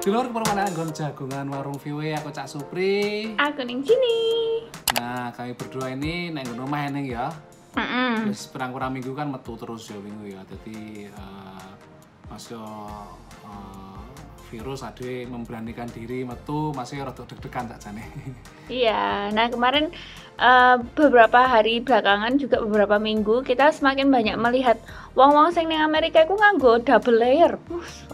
Dulur kepermana nggon jagongan warung VW aku Cak Supri. Aku ning sini. Nah, kami berdua ini nek nggon omah eneng ya. Terus perang-perang minggu kan metu terus ya minggu ya. Jadi masih virus ade memberanikan diri metu masih rada deg-degan sakjane. Iya, nah kemarin beberapa hari belakangan juga beberapa minggu kita semakin banyak melihat wong-wong sing ning Amerika iku nganggo double layer.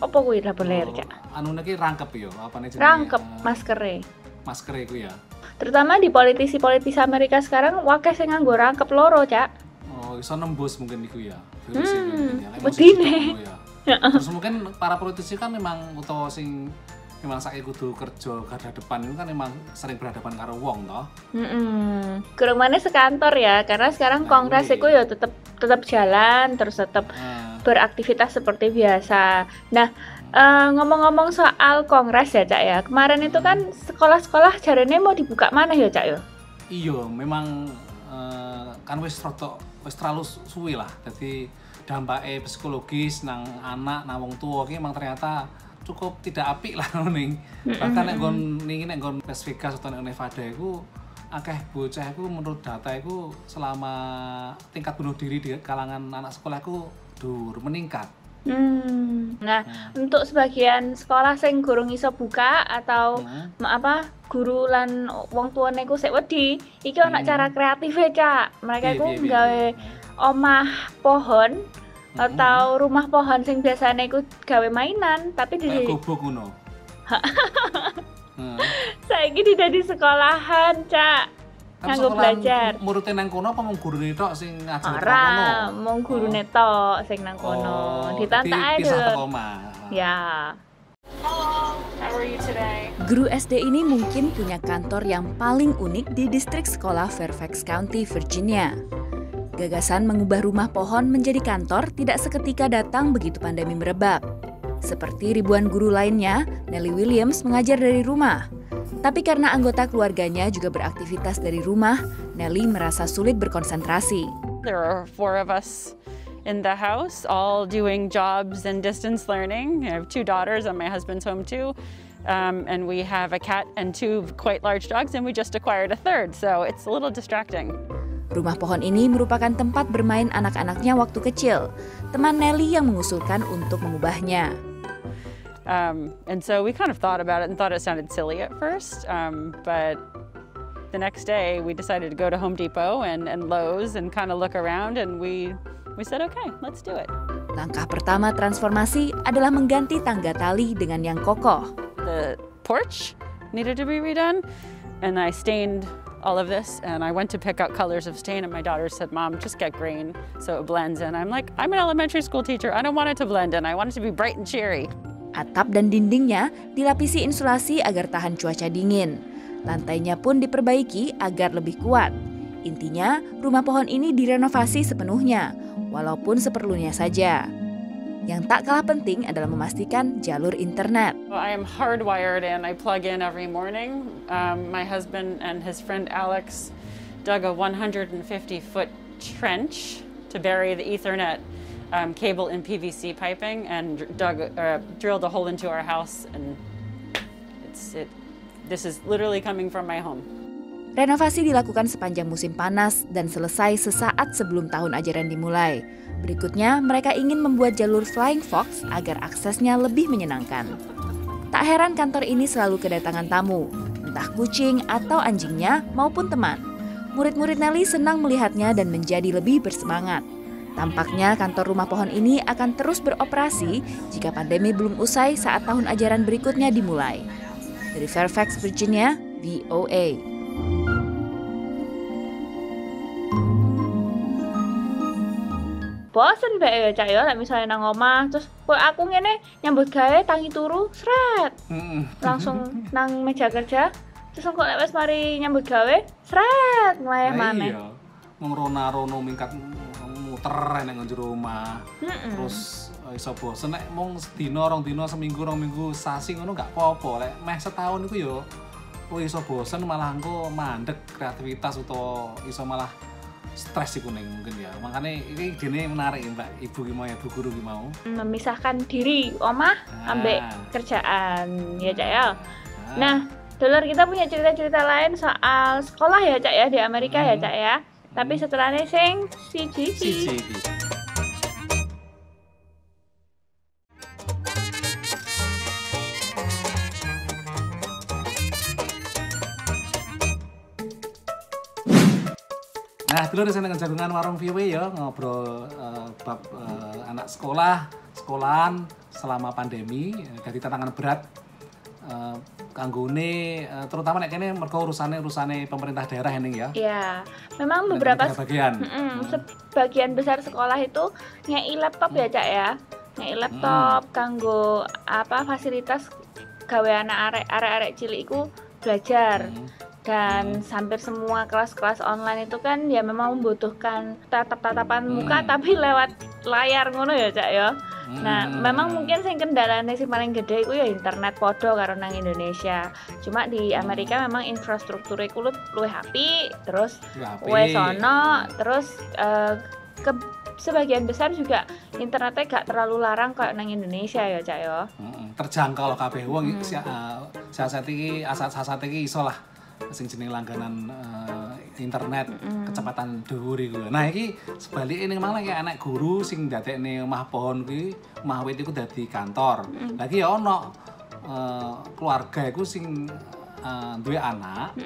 Apa kuwi double layer, Cak? Anu niki rangkep ya, apane jenenge? Rangkep maskere. Masker iku ya. Terutama di politisi-politisi Amerika sekarang wakil sing nganggo rangkep loro, Cak. Oh, iso nembus mungkin iku ya. Virus iku mungkin ya. Wedine. Terus mungkin para politisi kan memang utawa sing memang saiki kudu kerja garda depan itu kan memang sering berhadapan karo wong toh. Kurang mana sekantor ya, karena sekarang kongres itu ya tetap jalan, terus tetap beraktivitas seperti biasa. Nah, ngomong-ngomong soal kongres ya, Cak ya. Kemarin itu kan sekolah-sekolah jarene mau dibuka mana ya, Cak ya? Iya, memang kan wis terlalu suwi lah. Jadi dampaknya psikologis nang anak, nang wong tua iki memang ternyata cukup tidak apik lah ning. Bahkan nek nggon Las Vegas atau nek Nevada iku akeh bocah iku menurut data iku selama tingkat bunuh diri di kalangan anak sekolah iku dur meningkat. Nah, untuk sebagian sekolah sing gurung iso buka atau guru lan wong tuane iku sik wedi, iki ana cara kreatif ya, Cak. Mereka iku gawe omah pohon atau rumah pohon sing biasanya iku gawe mainan, tapi di gubuk ngono. Saiki tidak di sekolahan, Cak. Nganggo belajar. Muridé nang kono apa mung gurune tok sing ngajar kono? Ora, mung gurune tok sing nang kono. Ditantak ae lho. Ya. Hello, how are you today? Guru SD ini mungkin punya kantor yang paling unik di distrik sekolah Fairfax County, Virginia. Gagasan mengubah rumah pohon menjadi kantor tidak seketika datang begitu pandemi merebak. Seperti ribuan guru lainnya, Nellie Williams mengajar dari rumah. Tapi karena anggota keluarganya juga beraktivitas dari rumah, Nellie merasa sulit berkonsentrasi. There are 4 of us in the house, all doing jobs and distance learning. I have 2 daughters and my husband's home too. And we have a cat and 2 quite large dogs and we just acquired a 3rd, so it's a little distracting. Rumah pohon ini merupakan tempat bermain anak-anaknya waktu kecil. Teman Nellie yang mengusulkan untuk mengubahnya. And so we kind of thought about it and thought it sounded silly at first, but the next day we decided to go to Home Depot and Lowe's and kind of look around and we said, okay, let's do it. Langkah pertama transformasi adalah mengganti tangga tali dengan yang kokoh. The porch needed to be redone and I stained all of this and I went to pick out colors of stain and my daughter said, Mom, just get green so it blends in. I'm like, I'm an elementary school teacher. I don't want it to blend in. I want it to be bright and cheery. Atap dan dindingnya dilapisi insulasi agar tahan cuaca dingin. Lantainya pun diperbaiki agar lebih kuat. Intinya, rumah pohon ini direnovasi sepenuhnya, walaupun seperlunya saja. Yang tak kalah penting adalah memastikan jalur internet. I am hardwired and I plug in every morning. My husband and his friend Alex dug a 150-foot trench to bury the Ethernet cable in PVC piping and drilled a hole into our house, and this is literally coming from my home. Renovasi dilakukan sepanjang musim panas dan selesai sesaat sebelum tahun ajaran dimulai. Berikutnya, mereka ingin membuat jalur Flying Fox agar aksesnya lebih menyenangkan. Tak heran kantor ini selalu kedatangan tamu, entah kucing atau anjingnya maupun teman. Murid-murid Nellie senang melihatnya dan menjadi lebih bersemangat. Tampaknya kantor rumah pohon ini akan terus beroperasi jika pandemi belum usai saat tahun ajaran berikutnya dimulai. Dari Fairfax, Virginia, VOA. Bosen bae ya, Cak ya, misalnya nang omah terus kok aku ngene nyambut gawe tangi turu, sret. Langsung nang meja kerja. Terus kok lek wis mari nyambut gawe, sret mlayeh maneh. Iya. Ngrona-rono mingkat muter nang njero omah. Terus iso bosen nek mung sedina, 2 dina, seminggu, 2 minggu, sasi ngono gak apa-apa. Lek meh setahun iku yo iso bosen malah engko mandek kreativitas utawa iso malah stres iku ning mungkin ya. Makanya ini idene menarik Mbak Ibu ki mau ya Bu Guru ki mau. Memisahkan diri omah ambek kerjaan ya Cak ya. Nah, Dulur kita punya cerita-cerita lain soal sekolah ya Cak ya di Amerika ya Cak ya. Tapi setelahnya sing siji. Nah, dulu saya dengan jagungan warung VW ya ngobrol bab anak sekolahan selama pandemi. Jadi tantangan berat kanggone terutama nek kene mergo urusane pemerintah daerah ini ya. Iya. Memang beberapa bagian. Sebagian besar sekolah itu ngei laptop ya Cak ya. Ngei laptop kanggo fasilitas gawe anak arek-arek cilik iku belajar. Dan hampir semua kelas-kelas online itu kan ya memang membutuhkan tatapan muka tapi lewat layar ngono ya Cak ya. Nah, memang mungkin sing kendalane sing paling gede iku ya internet podo karo nang Indonesia. Cuma di Amerika memang infrastruktur iku luwih apik, terus wis ono, terus sebagian besar juga internetnya gak terlalu larang kayak nang Indonesia ya Cak ya. Terjangkau kabeh wong saat iki iso lah sing jeneng langganan internet kecepatan dhuwur iku. Nah, iki sebaliknya ning malah kayak anak guru sing ndadekne omah pohon kuwi, omah wit iku dadi kantor. Lagi ya ono keluarga iku sing duwe anak.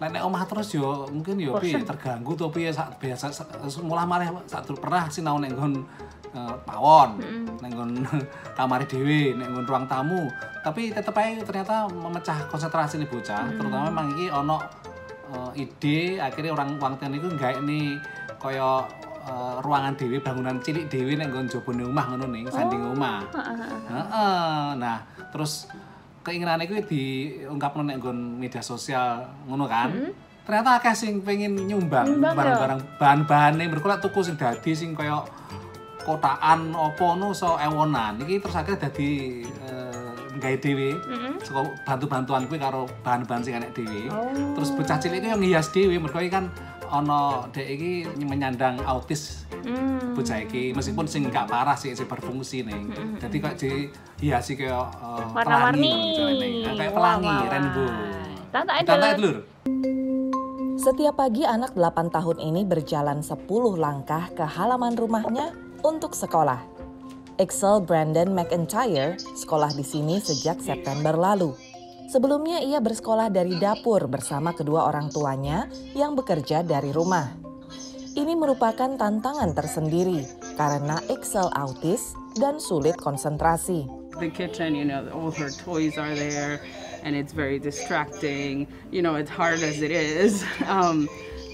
Nek omah terus yo mungkin yo piye terganggu to piye biasa mulai malih sak pernah sinau nek nggon pawon, nek nggon kamar dhewe, nek nggon ruang tamu. Tapi tetep ae ternyata memecah konsentrasi nih bocah, terutama memang iki ono ide akhirnya orang tuane niku nggaekne kaya ruangan dhewe, bangunan cilik dhewe nek nggon jabone omah ngono ning sanding omah. Nah, terus keinginan itu diungkapkan nek nggon media sosial ngono kan. Ternyata akeh sing pengen nyumbang barang-barang bahan-bahane mergo lek tuku sing dadi sing kaya kotakan apa ngono iso ewonan. Iki terus akhirnya dadi gawe dhewe. Saka bantu-bantuan kuwi karo bahan-bahan sing enek dhewe. Terus bocah cilik iki yo ngias dhewe mergo iki kan ana dek iki menyandang autis. Bocah iki meskipun sing gak parah sih berfungsi nih. Jadi kok dihiasi kayak warna-warni kayak pelangi rainbow. Tante Lur. Setiap pagi anak 8 tahun ini berjalan 10 langkah ke halaman rumahnya untuk sekolah. Excel Brandon McIntyre sekolah di sini sejak September lalu. Sebelumnya ia bersekolah dari dapur bersama kedua orang tuanya yang bekerja dari rumah. Ini merupakan tantangan tersendiri karena Excel autis dan sulit konsentrasi. The kitchen, all her toys are there and it's very distracting. It's hard as it is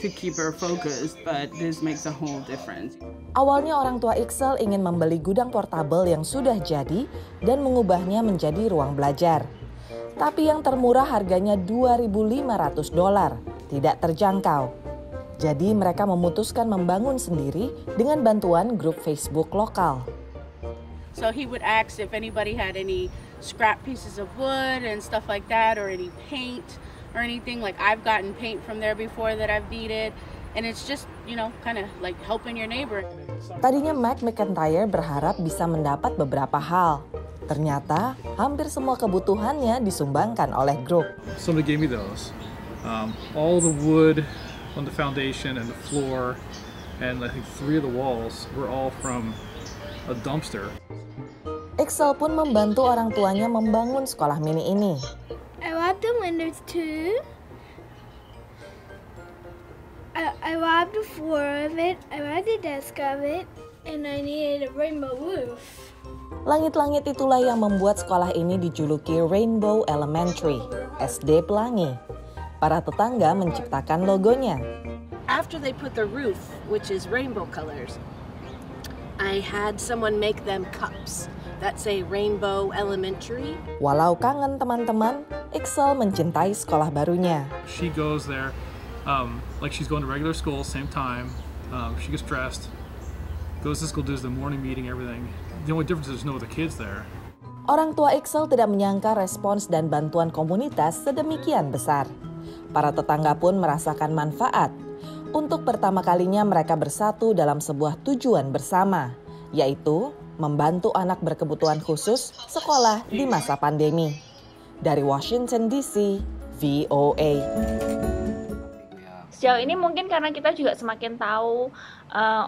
to keep her focused, but this makes a whole difference. Awalnya orang tua Excel ingin membeli gudang portabel yang sudah jadi dan mengubahnya menjadi ruang belajar. Tapi yang termurah harganya $2.500, tidak terjangkau. Jadi mereka memutuskan membangun sendiri dengan bantuan grup Facebook lokal. So he would ask if anybody had any scrap pieces of wood and stuff like that, or any paint or anything. Like I've gotten paint from there before that I've needed. And it's just, kind of like helping your neighbor. Tadinya McIntyre berharap bisa mendapat beberapa hal. Ternyata hampir semua kebutuhannya disumbangkan oleh grup. Somebody gave me those. All the wood on the foundation and the floor, and I think 3 of the walls were all from a dumpster. Excel pun membantu orang tuanya membangun sekolah mini ini. I love the windows too. I love the floor of it, I love the desk of it, and I needed a rainbow roof. Langit-langit itulah yang membuat sekolah ini dijuluki Rainbow Elementary, SD Pelangi. Para tetangga menciptakan logonya. After they put the roof, which is rainbow colors, I had someone make them cups that say Rainbow Elementary. Walau kangen teman-teman, Excel mencintai sekolah barunya. She goes there. Like she's going to regular school, same time. She gets dressed, goes to school, does the morning meeting, everything. The only difference is there's no other kids there. Orang tua Excel tidak menyangka respons dan bantuan komunitas sedemikian besar. Para tetangga pun merasakan manfaat. Untuk pertama kalinya mereka bersatu dalam sebuah tujuan bersama, yaitu membantu anak berkebutuhan khusus sekolah di masa pandemi. Dari Washington DC, VOA. Sejauh ini mungkin karena kita juga semakin tahu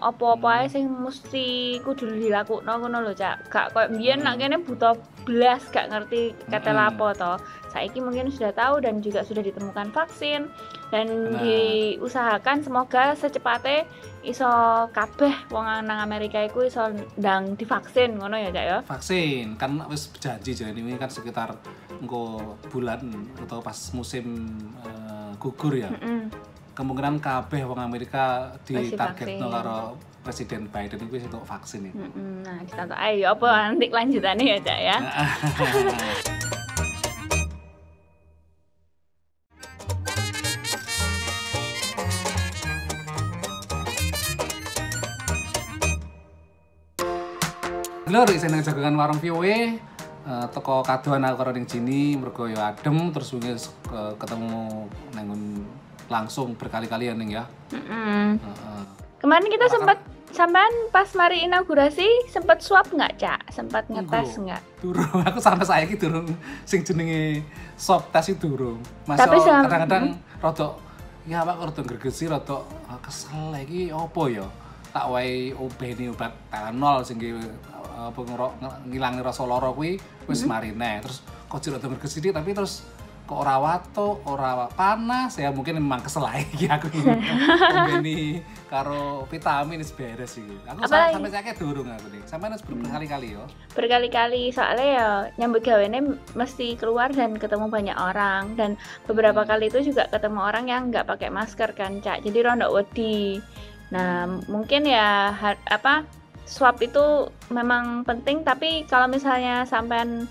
apa-apa ae sing mesti kudu dilakukno ngono lho, Cak. Gak koyo mbiyen nak kene buta blas gak ngerti kate lapo to. Saiki mungkin sudah tahu dan juga sudah ditemukan vaksin dan diusahakan semoga secepatnya iso kabeh wong nang Amerika iku iso ndang divaksin ngono ya, Cak ya. Vaksin kan wis berjanji jadi ini kan sekitar engko bulan atau pas musim gugur ya. Kemungkinan kabeh wong Amerika ditargetno karo Presiden Biden itu untuk vaksin itu. Nah, kita tahu ayo apa nanti lanjutannya ya, Cak ya. Lho, isih nang jagongan warung VOA, teko kadoan aku karo ning Jini mergo ya adem terus wingi ketemu nang langsung berkali-kali ya ning ya. Kemarin kita sempat sampean pas mari inaugurasi sempat swab nggak, Cak? Sempat ngetes nggak? Durung, aku sampai saiki durung sing jenenge swab tes itu durung. Masih tapi kadang-kadang rada ya Pak rada gregesi rada kesel iki opo ya? Tak wae obeni obat Tylenol sing apa ngilangi rasa lara kuwi wis marine. Terus kok rada gregesi tapi terus kok ora watuk, ora panas ya mungkin memang kesel iki aku. Obeni karo vitamin wis beres iki. Aku sampai saiki durung aku nih. Sampai harus berkali-kali yo. Berkali-kali soalnya ya nyambut gawene mesti keluar dan ketemu banyak orang dan beberapa kali itu juga ketemu orang yang nggak pakai masker kan, Cak. Jadi rondo wedi. Nah, mungkin ya swab itu memang penting tapi kalau misalnya sampean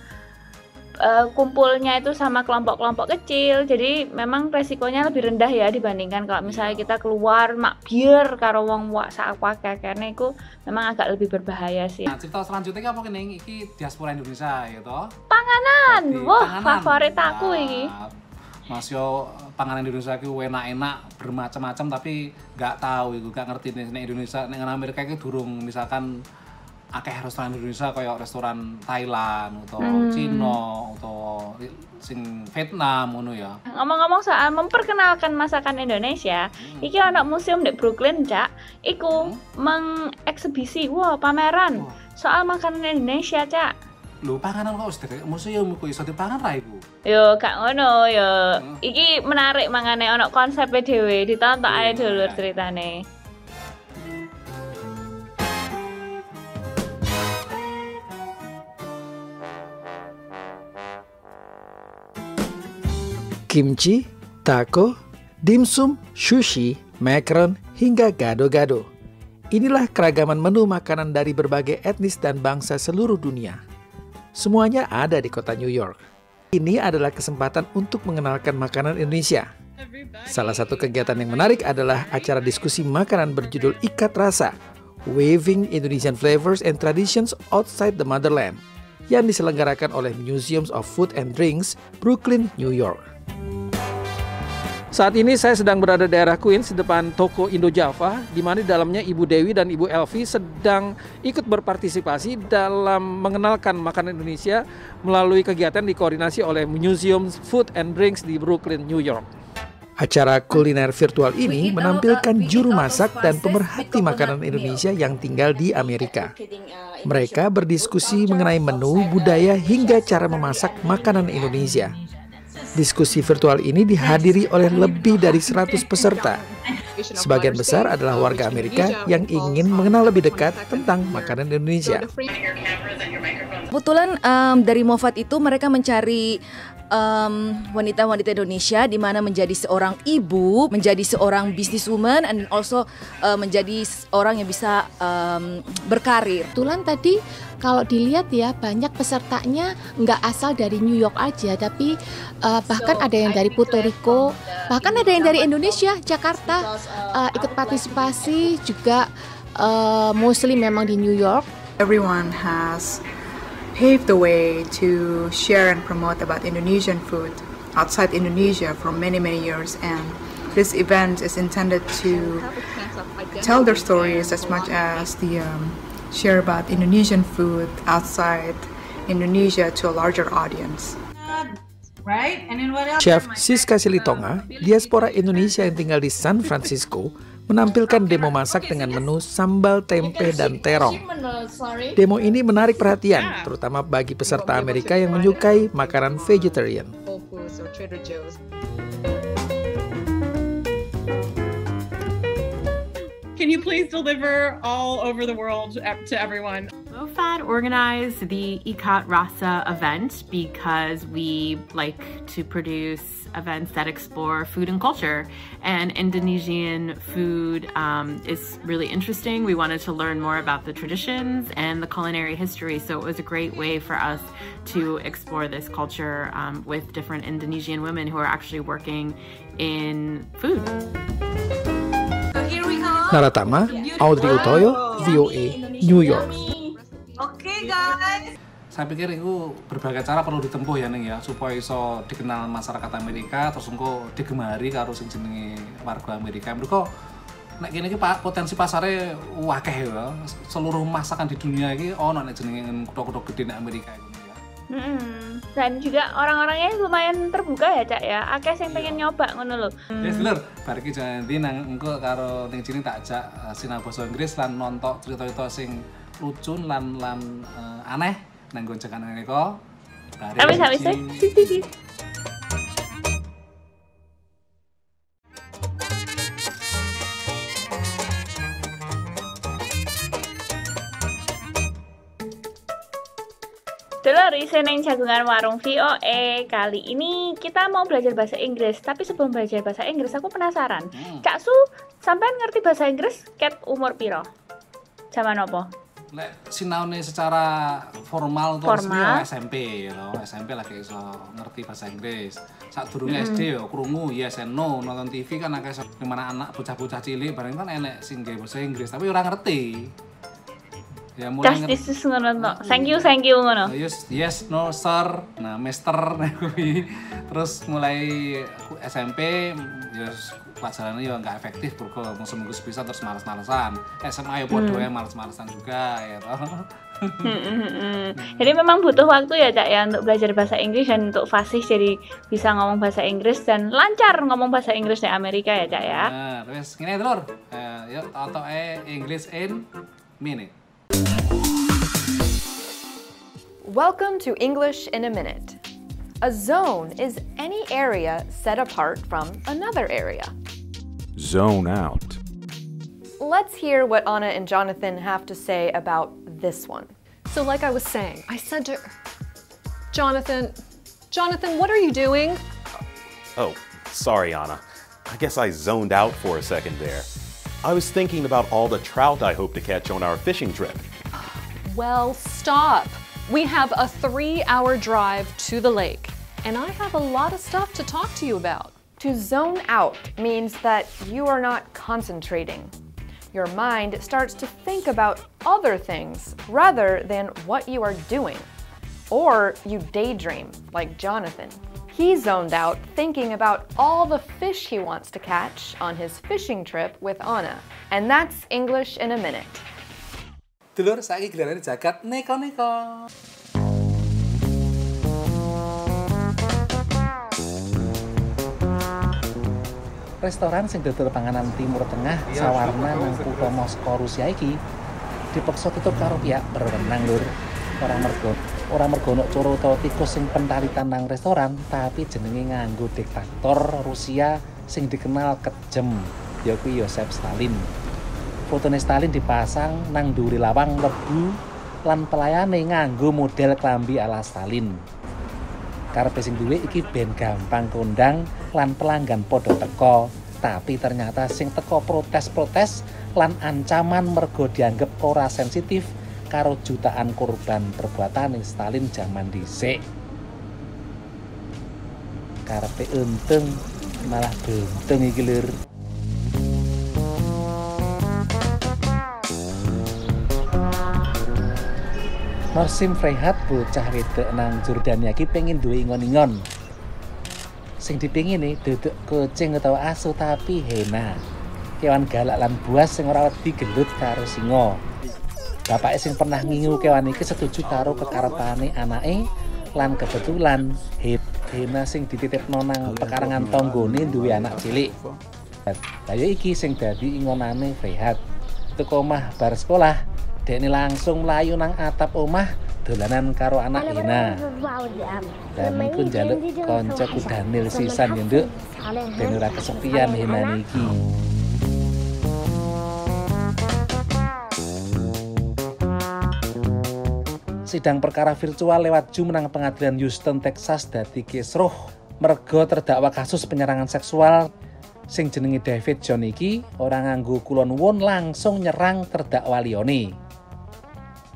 kumpulnya itu sama kelompok-kelompok kecil, jadi memang resikonya lebih rendah ya dibandingkan kalau misalnya kita keluar mak biar karo wong sak akeh-akehne iku memang agak lebih berbahaya sih. Nah, cerita selanjutnya apa kene iki diaspora Indonesia ya toh? Panganan. Wah, favorit aku iki. Mas yo panganan Indonesia iki enak-enak bermacam-macam tapi nggak tahu iku gak ngerti ning Indonesia ning Amerika iki durung misalkan akeh restoran Indonesia kayak restoran Thailand atau Cina atau sing Vietnam ngono ya. Ngomong-ngomong soal memperkenalkan masakan Indonesia, iki ana museum di Brooklyn, Cak. Iku mengeksibisi pameran soal makanan Indonesia, Cak. Lho, panganan kok wis museum iku iso dipangan ra iku? Yo, gak ngono yo. Iki menarik mangane ana konsepnya dhewe, ditonton ae dulur ceritane. Kimchi, taco, dimsum, sushi, macaron, hingga gado-gado. Inilah keragaman menu makanan dari berbagai etnis dan bangsa seluruh dunia. Semuanya ada di kota New York. Ini adalah kesempatan untuk mengenalkan makanan Indonesia. Salah satu kegiatan yang menarik adalah acara diskusi makanan berjudul Ikat Rasa, Waving Indonesian Flavors and Traditions Outside the Motherland, yang diselenggarakan oleh Museum of Food and Drinks, Brooklyn, New York. Saat ini saya sedang berada di daerah Queens di depan toko Indo Java, di mana di dalamnya Ibu Dewi dan Ibu Elvi sedang ikut berpartisipasi dalam mengenalkan makanan Indonesia melalui kegiatan dikoordinasi oleh Museum Food and Drinks di Brooklyn, New York. Acara kuliner virtual ini menampilkan juru masak dan pemerhati makanan Indonesia yang tinggal di Amerika. Mereka berdiskusi mengenai menu, budaya, hingga cara memasak makanan Indonesia. Diskusi virtual ini dihadiri oleh lebih dari 100 peserta. Sebagian besar adalah warga Amerika yang ingin mengenal lebih dekat tentang makanan Indonesia. Kebetulan dari Mofat itu mereka mencari wanita-wanita Indonesia di mana menjadi seorang ibu, menjadi seorang businesswoman, and also menjadi orang yang bisa berkarir. Kebetulan tadi kalau dilihat ya banyak pesertanya nggak asal dari New York aja, tapi bahkan ada yang dari Puerto Rico, bahkan ada yang dari Indonesia, Jakarta ikut partisipasi juga, mostly memang di New York. Everyone has paved the way to share and promote about Indonesian food outside Indonesia for many years, and this event is intended to tell their stories as much as the share about Indonesian food outside Indonesia to a larger audience. Right? And then what else? Chef Siska Silitonga, diaspora Indonesia yang tinggal di San Francisco, menampilkan demo masak dengan menu sambal tempe dan terong. Demo ini menarik perhatian, terutama bagi peserta Amerika yang menyukai makanan vegetarian. Can you please deliver all over the world to everyone? MoFad organized the Ikat Rasa event because we like to produce events that explore food and culture, and Indonesian food is really interesting. We wanted to learn more about the traditions and the culinary history, so it was a great way for us to explore this culture with different Indonesian women who are actually working in food. Naratama, Audrey Utoyo, VOA, New York. Oke guys. Saya pikir itu berbagai cara perlu ditempuh ya Ning ya, supaya iso dikenal masyarakat Amerika, terus engko digemari karo sing jenenge warga Amerika. Mergo nek kene iki potensi pasare akeh ya. Seluruh masakan di dunia iki ono nek jenenge kutha-kutha gede nek Amerika iki ya. Dan juga orang-orangnya lumayan terbuka ya Cak ya, akeh sing pengen nyoba ngono lho. Yes lur, bar iki janji nang engko karo ning sini tak ajak sinau basa Inggris lan nonton cerita-cerita sing lucu lan aneh nang gonjakan Amerika. Habis. Dulur, isen yang jagungan warung VOA. Kali ini kita mau belajar bahasa Inggris. Tapi sebelum belajar bahasa Inggris, aku penasaran. Cak Su, sampean ngerti bahasa Inggris ket umur piro? Zaman apa? Lek sinaune secara formal tuh resmi ya SMP loh. SMP lagi iso ngerti bahasa Inggris. Sadurunge SD yo krungu yes and no, nonton TV kan akeh dimana anak bocah-bocah cilik bareng kan enek sing gawe bahasa Inggris tapi ora ngerti. Ya mulai Justice ngono to. Thank you ngono. Yes, no, sir. Nah, mister kuwi. Terus mulai SMP ya pelajarannya ya nggak efektif bro, seminggu sepisah terus malas-malasan. SMA ya podo ya malas-malasan juga ya toh. Jadi memang butuh waktu ya Cak ya untuk belajar bahasa Inggris dan untuk fasih jadi bisa ngomong bahasa Inggris dan lancar ngomong bahasa Inggris di Amerika ya Cak ya. Nah, terus gini Lur. Yuk atau English in minute. Welcome to English in a Minute. A zone is any area set apart from another area. Zone out. Let's hear what Anna and Jonathan have to say about this one. So like I was saying, I said to Jonathan, what are you doing? Oh, sorry, Anna. I guess I zoned out for a second there. I was thinking about all the trout I hope to catch on our fishing trip. Well, stop. We have a 3-hour drive to the lake, and I have a lot of stuff to talk to you about. To zone out means that you are not concentrating. Your mind starts to think about other things rather than what you are doing. Or you daydream, like Jonathan. He zoned out thinking about all the fish he wants to catch on his fishing trip with Anna. And that's English in a Minute. Dulur, saiki giliran jagat neko-neko. Restoran sing dodol panganan Timur Tengah sawarna nang kutha Moskow Rusia iki dipaksa tutup karo pihak berwenang lur. Ora mergo ono coro utawa tikus sing pentalitan nang restoran, tapi jenenge nganggo diktator Rusia sing dikenal kejem, yaiku Joseph Stalin. Fotone Stalin dipasang nang nduri lawang lebu lan pelayane nganggo model klambi ala Stalin. Karepe sing duwe iki ben gampang kondang lan pelanggan padha teka, tapi ternyata sing teka protes-protes lan ancaman mergo dianggep ora sensitif karo jutaan korban perbuatan Stalin zaman dhisik. Karepe untung malah buntung iki lur. Norsim Freihat bocah wedok nang Jordania iki pengen duwe ingon-ingon. Sing dipingini duduk kucing utawa asu tapi hena. Kewan galak lan buas sing ora wedi gelut karo singa. Bapake sing pernah ngingu kewan iki setuju karo kekarepane anake lan kebetulan hena sing dititipno nang pekarangan tanggane duwe anak cilik. Lah ya iki sing dadi ingonane Frehat. Teko omah bar sekolah, dekne langsung mlayu nang atap omah dolanan karo anak hena. Dan iku njaluk koncoku Daniel sisan ya nduk. Ben ora kesepian henane iki. Sidang perkara virtual lewat Zoom nang pengadilan Houston, Texas dadi kisruh merga terdakwa kasus penyerangan seksual sing jenenge David John iki ora nganggo kulon won langsung nyerang terdakwa liyane.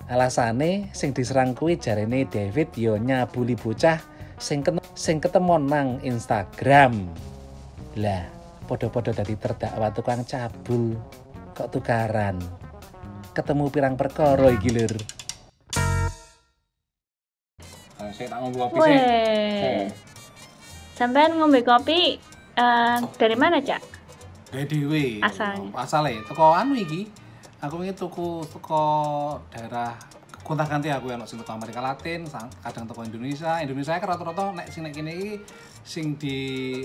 Alasane sing diserang kuwi jarene David yo nyabuli bocah sing ketemon nang Instagram. Lah, podo-podo dadi terdakwa tukang cabul kok tukaran. Ketemu pirang perkara iki lur. Saya tak ngombe kopi sih. Sampean ngombe kopi dari mana, Cak? Dari Dewi. Asalnya. Asale teko anu iki. Aku ingin toko daerah gonta-ganti aku yang sing teko Amerika Latin, kadang teko Indonesia. Indonesia kan rata-rata nek sing nek kene iki sing di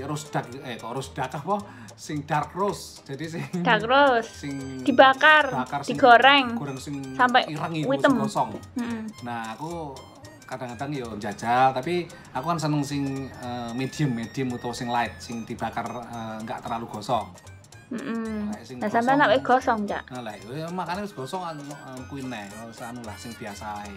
rusdak rusdak apa? Sing dark roast. Jadi sing dark roast. Sing dibakar, digoreng. Goreng sing sampai ireng hitam. Gosong. Nah, aku kadang-kadang yo jajal, tapi aku kan seneng sing medium atau sing light, sing dibakar nggak terlalu gosong. Nah, sampai nak gosong, Cak. Nah, lah makane wis gosong kuwi nek anu lah sing biasa ae.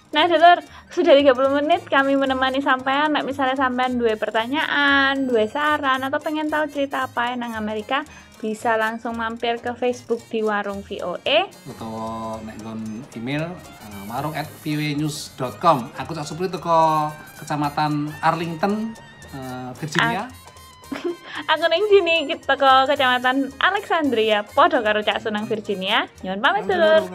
Nah, Dulur, sudah 30 menit kami menemani sampean. Nek misalnya sampean duwe pertanyaan, duwe saran atau pengen tahu cerita apa nang Amerika, bisa langsung mampir ke Facebook di Warung VOA atau nek nggon email warung@voanews.com. Aku tak supli teko Kecamatan Arlington, Virginia. Aku ning sini teko Kecamatan Alexandria, padha karo Cak Sunang Virginia. Nyuwun pamit, Dulur.